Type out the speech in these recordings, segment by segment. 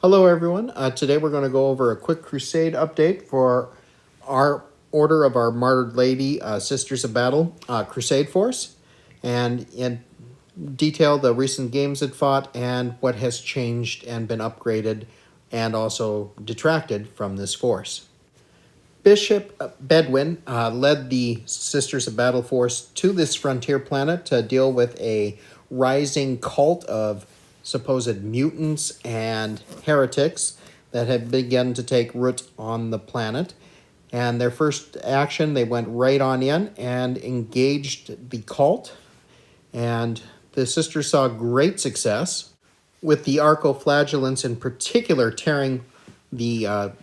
Hello everyone. Today we're going to go over a quick crusade update for our Order of Our Martyred Lady Sisters of Battle crusade force, and in detail the recent games it fought and what has changed and been upgraded and also detracted from this force. Bishop Bedwin led the Sisters of Battle force to this frontier planet to deal with a rising cult of supposed mutants and heretics that had begun to take root on the planet. And their first action, they went right on in and engaged the cult. And the sisters saw great success, with the archoflagellants in particular tearing the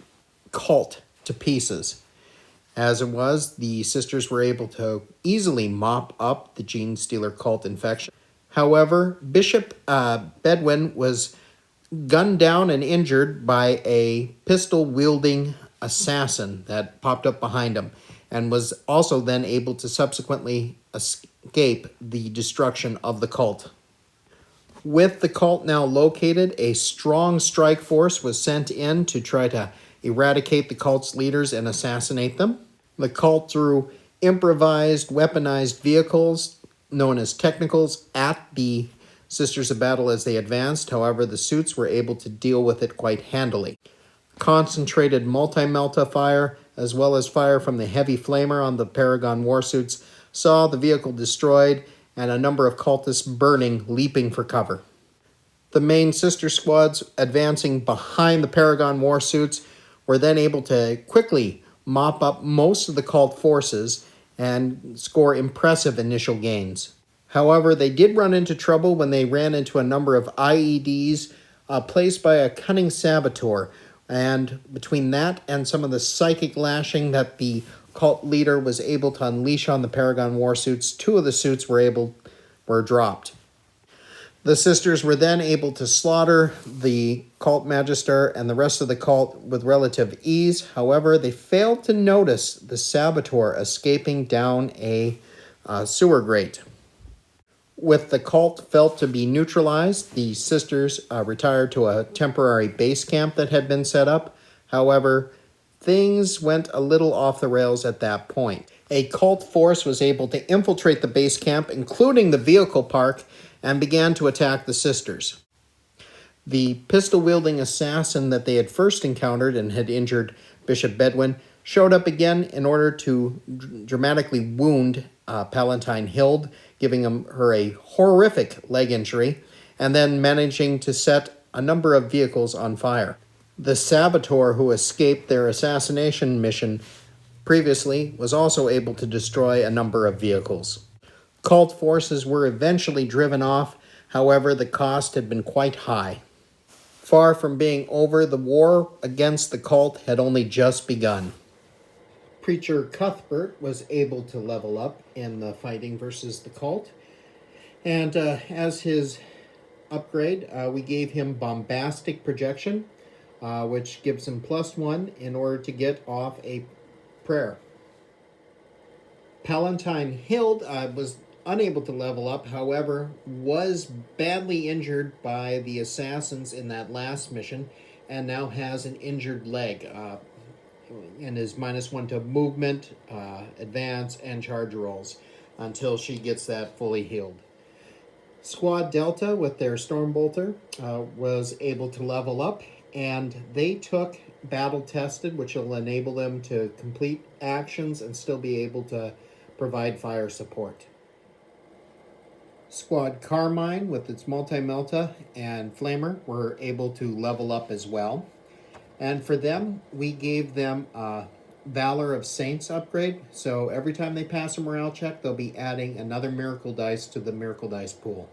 cult to pieces. As it was, the sisters were able to easily mop up the Gene Stealer cult infection. However, Bishop Bedwin was gunned down and injured by a pistol-wielding assassin that popped up behind him, and was also then able to subsequently escape the destruction of the cult. With the cult now located, a strong strike force was sent in to try to eradicate the cult's leaders and assassinate them. The cult threw improvised, weaponized vehicles known as technicals at the Sisters of Battle as they advanced. However, the suits were able to deal with it quite handily. Concentrated multi-melta fire, as well as fire from the heavy flamer on the Paragon warsuits, saw the vehicle destroyed and a number of cultists burning, leaping for cover. The main sister squads advancing behind the Paragon warsuits were then able to quickly mop up most of the cult forces and score impressive initial gains. However, they did run into trouble when they ran into a number of IEDs placed by a cunning saboteur, and between that and some of the psychic lashing that the cult leader was able to unleash on the Paragon warsuits, two of the suits were dropped. The sisters were then able to slaughter the cult magister and the rest of the cult with relative ease. However, they failed to notice the saboteur escaping down a sewer grate. With the cult felt to be neutralized, the sisters retired to a temporary base camp that had been set up. However, things went a little off the rails at that point. A cult force was able to infiltrate the base camp, including the vehicle park, and began to attack the sisters. The pistol-wielding assassin that they had first encountered and had injured Bishop Bedwin showed up again in order to dramatically wound Palatine Hild, giving her a horrific leg injury, and then managing to set a number of vehicles on fire. The saboteur who escaped their assassination mission previously was also able to destroy a number of vehicles. Cult forces were eventually driven off. However, the cost had been quite high. Far from being over, the war against the cult had only just begun. Preacher Cuthbert was able to level up in the fighting versus the cult, and as his upgrade, we gave him bombastic projection, which gives him +1 in order to get off a prayer. Palatine Hild was unable to level up, however, was badly injured by the assassins in that last mission, and now has an injured leg, and is -1 to movement, advance, and charge rolls until she gets that fully healed. Squad Delta, with their Stormbolter, was able to level up, and they took Battle Tested, which will enable them to complete actions and still be able to provide fire support. Squad Carmine, with its multi-melta and flamer, were able to level up as well. And for them, we gave them a Valor of Saints upgrade. So every time they pass a morale check, they'll be adding another miracle dice to the miracle dice pool.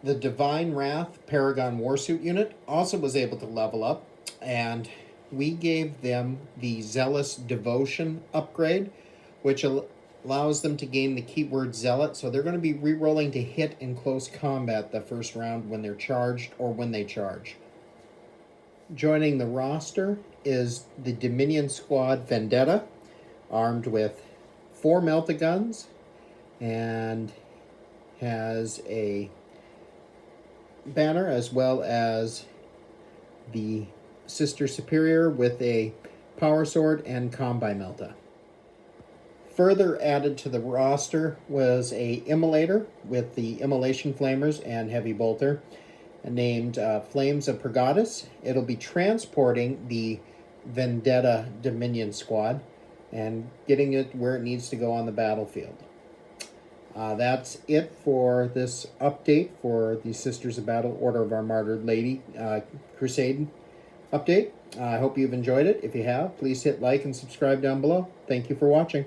The Divine Wrath Paragon Warsuit unit also was able to level up, and we gave them the Zealous Devotion upgrade, which allows them to gain the keyword Zealot, so they're going to be re-rolling to hit in close combat the first round when they're charged or when they charge. Joining the roster is the Dominion Squad Vendetta, armed with 4 melta-guns, and has a banner as well as the Sister Superior with a power sword and combi melta. Further added to the roster was a immolator with the immolation flamers and heavy bolter named Flames of Pergatus. It'll be transporting the Vendetta Dominion squad and getting it where it needs to go on the battlefield. That's it for this update for the Sisters of Battle Order of Our Martyred Lady Crusade update. I hope you've enjoyed it. If you have, please hit like and subscribe down below. Thank you for watching.